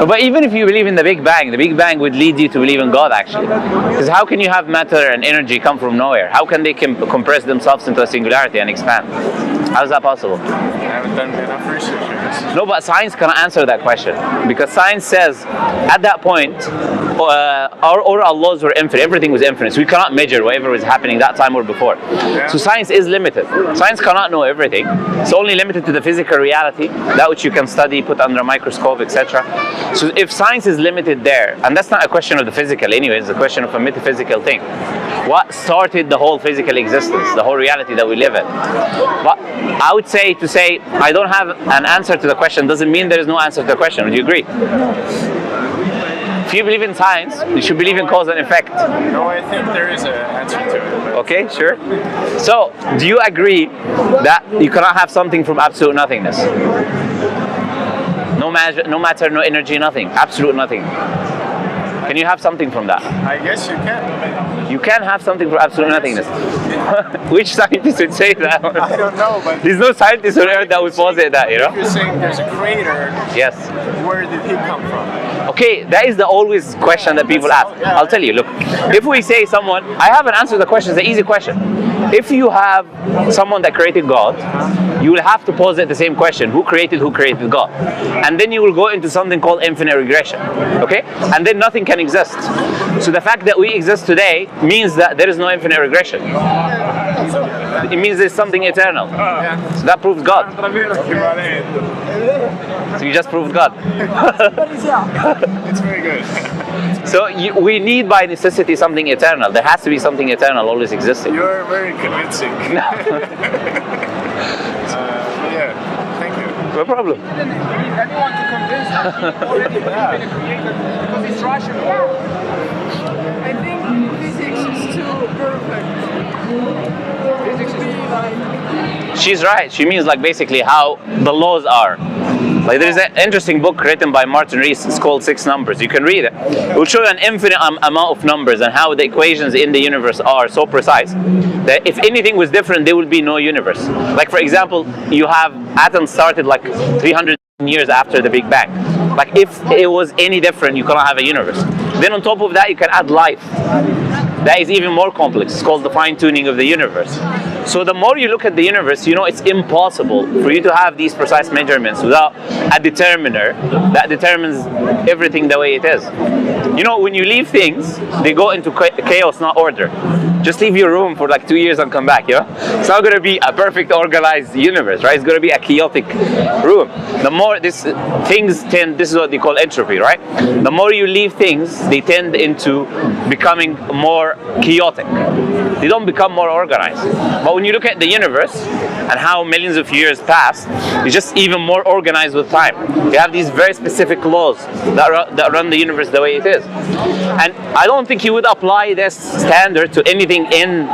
But even if you believe in the Big Bang would lead you to believe in God, actually. Because how can you have matter and energy come from nowhere? How can they compress themselves into a singularity and expand? How is that possible? I haven't done enough research on this. No, but science cannot answer that question, because science says at that point our laws were infinite, everything was infinite, so we cannot measure whatever was happening that time or before. Yeah. So science is limited. Science cannot know everything. It's only limited to the physical reality, that which you can study, put under a microscope, etc. So if science is limited there, and that's not a question of the physical anyway, it's a question of a metaphysical thing. What started the whole physical existence, the whole reality that we live in? But I would say, to say I don't have an answer to the question doesn't mean there is no answer to the question. Would you agree? If you believe in science, you should believe in cause and effect. No, I think there is an answer to it. Okay, sure. So, do you agree that you cannot have something from absolute nothingness? No matter, no energy, nothing. Absolute nothing. Can you have something from that? I guess you can. You can have something from absolute nothingness. Which scientist would say that? I don't know, but there's no scientist on Earth that would posit that, you know? if you're saying there's a crater, Yes. where did he come from? Okay, that is the always question that people ask. I'll tell you, look, if we say someone, I haven't answered the question, it's an easy question. If you have someone that created God, you will have to posit the same question, who created God? And then you will go into something called infinite regression, okay? And then nothing can exist. So the fact that we exist today means that there is no infinite regression. It means there's something eternal. So that proves God. So you just proved God. It's very good. So we need by necessity something eternal. There has to be something eternal always existing. You're very convincing. Yeah, thank you. No problem. Everyone to convince that he already believe in a creator because it's rational. I think physics is too perfect. Physics is like... She's right. She means like basically how the laws are. Like there is an interesting book written by Martin Rees. It's called 6 Numbers. You can read it. It will show you an infinite amount of numbers and how the equations in the universe are so precise that if anything was different, there would be no universe. Like for example, you have atoms started like 300 years after the Big Bang. Like if it was any different, you cannot have a universe. Then on top of that, you can add life. That is even more complex. It's called the fine-tuning of the universe. So the more you look at the universe, you know it's impossible for you to have these precise measurements without a determiner that determines everything the way it is. You know, when you leave things, they go into chaos, not order. Just leave your room for like 2 years and come back, you know? It's not going to be a perfect organized universe, right? It's going to be a chaotic room. The more things tend, this is what they call entropy, right? The more you leave things, they tend into becoming more chaotic. They don't become more organized. But when you look at the universe and how millions of years pass, it's just even more organized with time. You have these very specific laws that run the universe the way it is. And I don't think you would apply this standard to anything in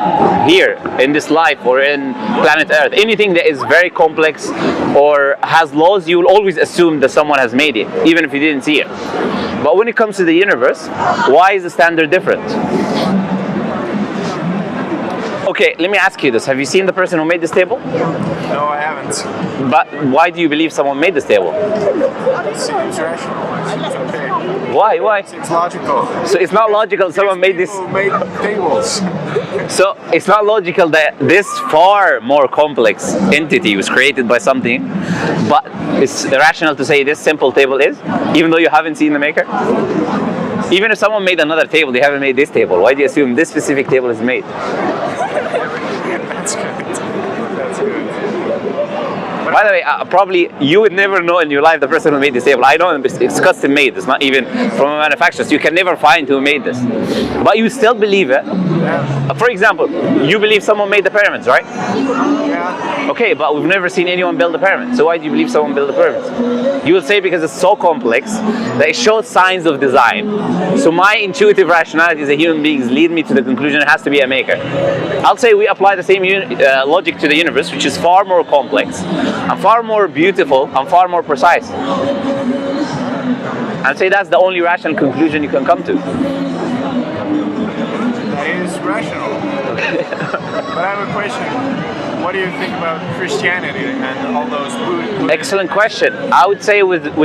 here, in this life or in planet Earth. Anything that is very complex or has laws, you will always assume that someone has made it, even if you didn't see it. But when it comes to the universe, why is the standard different? Okay, let me ask you this. Have you seen the person who made this table? No, I haven't. But why do you believe someone made this table? It seems rational. It seems okay. Why? It's logical. So it's not logical someone made this. People made tables. So it's not logical that this far more complex entity was created by something, but it's rational to say this simple table is, even though you haven't seen the maker? Even if someone made another table, they haven't made this table. Why do you assume this specific table is made? That's good. That's good. By the way, probably you would never know in your life the person who made this table. I know it's custom made. It's not even from a manufacturer. So you can never find who made this. But you still believe it. For example, you believe someone made the pyramids, right? Yeah. Okay, but we've never seen anyone build a pyramid. So why do you believe someone built the pyramids? You will say because it's so complex that it shows signs of design. So my intuitive rationality as a human being lead me to the conclusion it has to be a maker. I'll say we apply the same logic to the universe, which is far more complex and far more beautiful and far more precise. I'd say that's the only rational conclusion you can come to. That is rational. But I have a question. What do you think about Christianity and all those Buddhists? Excellent question. I would say with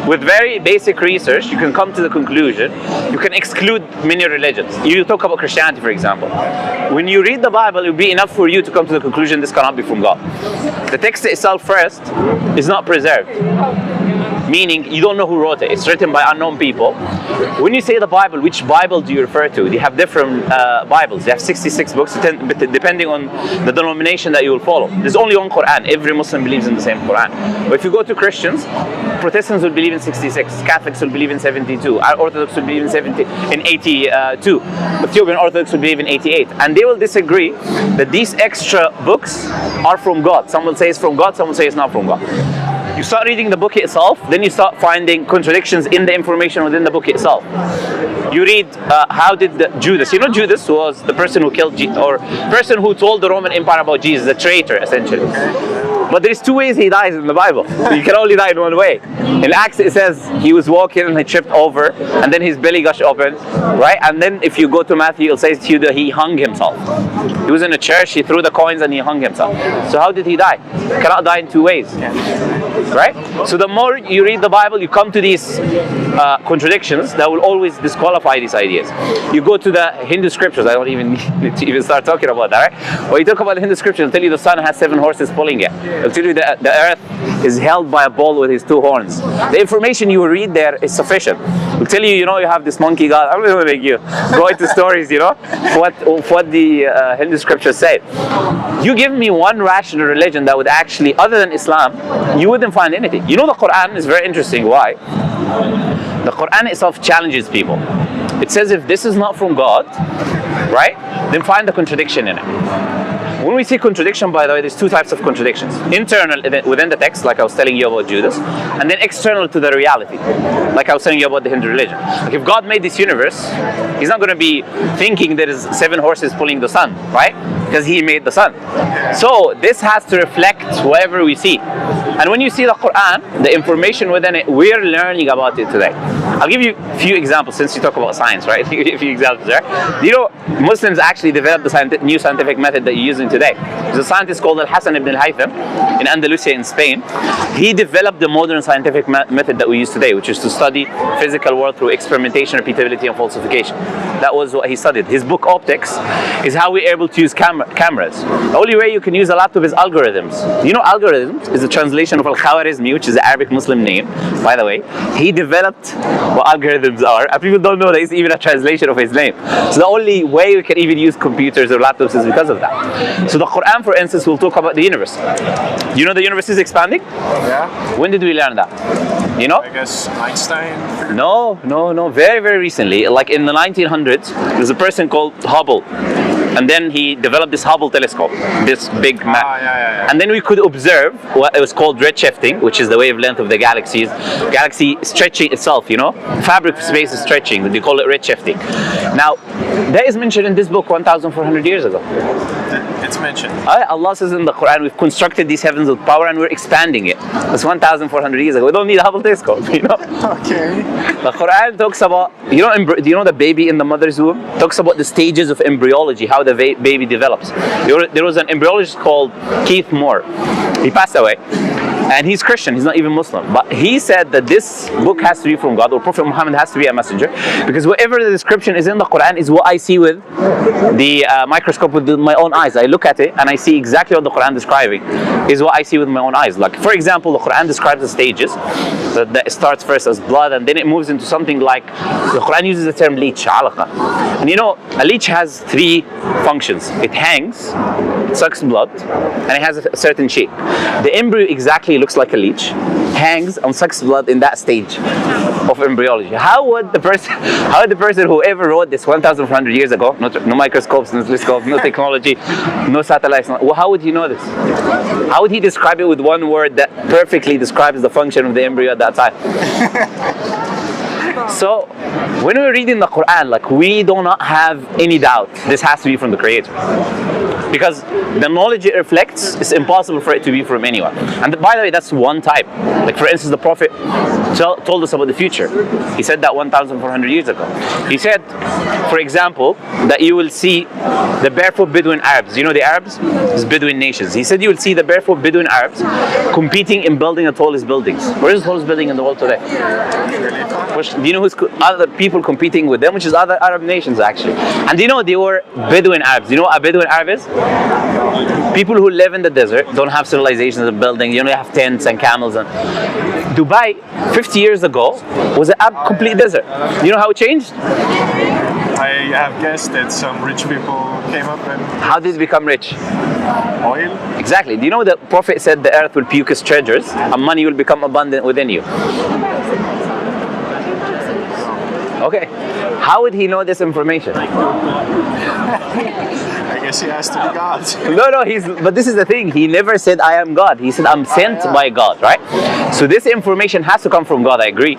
with very basic research, you can come to the conclusion, you can exclude many religions. You talk about Christianity, for example. When you read the Bible, it will be enough for you to come to the conclusion this cannot be from God. The text itself first is not preserved, meaning you don't know who wrote it. It's written by unknown people. When you say the Bible, which Bible do you refer to? They have different Bibles. They have 66 books, depending on the denomination that you will follow. There's only one Quran. Every Muslim believes in the same Quran. But if you go to Christians, Protestants will believe in 66, Catholics will believe in 72, Orthodox will believe in 82, Ethiopian Orthodox will believe in 88. And they will disagree that these extra books are from God. Some will say it's from God, some will say it's not from God. You start reading the book itself, then you start finding contradictions in the information within the book itself. You read how did Judas, you know Judas was the person who killed Jesus, or person who told the Roman Empire about Jesus, the traitor essentially. But there's two ways he dies in the Bible. You can only die in one way. In Acts it says he was walking and he tripped over and then his belly gushed open, right? And then if you go to Matthew, it says to you that he hung himself. He was in a church, he threw the coins and he hung himself. So how did he die? He cannot die in two ways. Right? So the more you read the Bible, you come to these contradictions that will always disqualify these ideas. You go to the Hindu scriptures, I don't even need to even start talking about that, right? When you talk about the Hindu scriptures, they'll tell you the sun has 7 horses pulling it. They'll tell you that the earth is held by a bull with his 2 horns. The information you read there is sufficient. They'll tell you, you know, you have this monkey god. I'm going to make you go into stories, you know, what the Hindu scriptures say. You give me one rational religion that would actually, other than Islam, you wouldn't find anything. You know, the Quran is very interesting. Why? The Quran itself challenges people. It says if this is not from God, right, then find the contradiction in it. When we see contradiction, by the way, there's 2 types of contradictions. Internal within the text, like I was telling you about Judas, and then external to the reality, like I was telling you about the Hindu religion. Like if God made this universe, He's not going to be thinking there is 7 horses pulling the sun, right? Because He made the sun. So this has to reflect whatever we see. And when you see the Quran, the information within it, we're learning about it today. I'll give you a few examples since you talk about science, right? A few examples there. You know, Muslims actually developed the new scientific method that you're using today. There's a scientist called Al-Hasan ibn al-Haytham in Andalusia in Spain. He developed the modern scientific method that we use today, which is to study physical world through experimentation, repeatability, and falsification. That was what he studied. His book Optics is how we're able to use cameras. The only way you can use a laptop is algorithms. You know, algorithms is a translation of Al-Khwarizmi, which is the Arabic Muslim name, by the way. He developed what algorithms are, and people don't know that it's even a translation of his name. So the only way we can even use computers or laptops is because of that. So the Quran, for instance, will talk about the universe. You know the universe is expanding? Yeah. When did we learn that? You know? I guess Einstein. No. Very, very recently, like in the 1900s, there's a person called Hubble. And then he developed this Hubble telescope, this big map. Yeah. And then we could observe what it was called redshifting, which is the wavelength of the galaxies. Galaxy stretching itself, you know? Fabric of space is stretching. They call it redshifting. Now, that is mentioned in this book 1,400 years ago. It's mentioned. Allah says in the Quran, we've constructed these heavens with power and we're expanding it. That's 1,400 years ago. We don't need a Hubble telescope, you know? Okay. The Quran talks about, do you know the baby in the mother's womb? Talks about the stages of embryology, how the baby develops. There was an embryologist called Keith Moore. He passed away. And he's Christian, he's not even Muslim. But he said that this book has to be from God, or Prophet Muhammad has to be a messenger, because whatever the description is in the Quran is what I see with the microscope with my own eyes. I look at it and I see exactly what the Quran is describing is what I see with my own eyes. Like, for example, the Quran describes the stages. That starts first as blood, and then it moves into something like, the Quran uses the term leech, alaqa. And you know, a leech has 3 functions. It hangs, sucks blood, and it has a certain shape. The embryo exactly looks like a leech, hangs and sucks blood in that stage of embryology. How would the person who ever wrote this 1,400 years ago, no microscopes, no telescopes, no technology, no satellites, how would he know this? How would he describe it with one word that perfectly describes the function of the embryo at that time? So, when we're reading the Quran, like, we do not have any doubt this has to be from the Creator. because the knowledge it reflects is impossible for it to be from anyone. And by the way, that's one type. Like for instance, the Prophet told us about the future. He said that 1,400 years ago. He said, for example, that you will see the barefoot Bedouin Arabs. You know the Arabs? It's Bedouin nations. He said you will see the barefoot Bedouin Arabs competing in building the tallest buildings. Where is the tallest building in the world today? Do you know who's other people competing with them, which is other Arab nations actually. And do you know they were Bedouin Arabs? You know what a Bedouin Arab is? People who live in the desert, don't have civilizations of building, you know, they have tents and camels. And Dubai 50 years ago was a complete desert. You know how it changed? I have guessed that some rich people came up and How did it become rich? oil. Exactly. Do you know the Prophet said the earth will puke its treasures and money will become abundant within you? Okay. How would he know this information? I guess he has to be God. No, but this is the thing. He never said, I am God. He said, I'm sent by God, right? So this information has to come from God, I agree.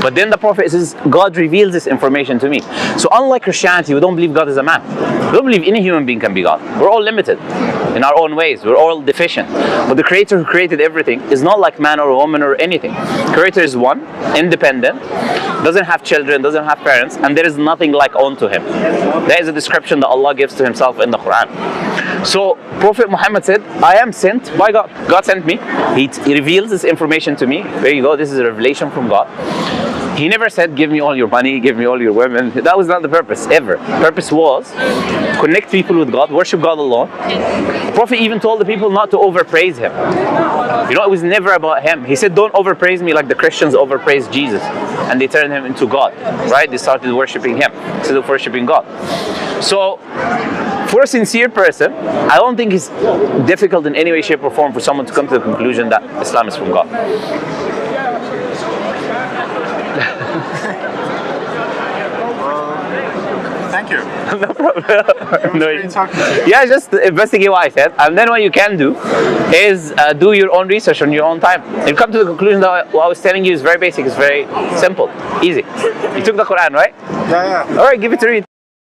But then the Prophet says, God reveals this information to me. So unlike Christianity, we don't believe God is a man. We don't believe any human being can be God. We're all limited in our own ways. We're all deficient. But the Creator who created everything is not like man or woman or anything. Creator is one, independent, doesn't have children, doesn't have parents, and there is nothing like unto him. That is a description that Allah gives to himself in the Quran. So Prophet Muhammad said, I am sent by God. God sent me. He reveals this information to me. There you go. This is a revelation from God. He never said, give me all your money, give me all your women. That was not the purpose, ever. The purpose was connect people with God, worship God alone. The Prophet even told the people not to overpraise him. You know, it was never about him. He said, don't overpraise me like the Christians overpraise Jesus. And they turned him into God, right? They started worshiping him instead of worshiping God. So, for a sincere person, I don't think it's difficult in any way, shape, or form for someone to come to the conclusion that Islam is from God. Thank you. No problem. No, Great talking to you. yeah, just investigate what I said, and then what you can do is do your own research on your own time. You come to the conclusion that what I was telling you is very basic, it's very simple, easy. You took the Quran, right? Yeah. All right, give it to read.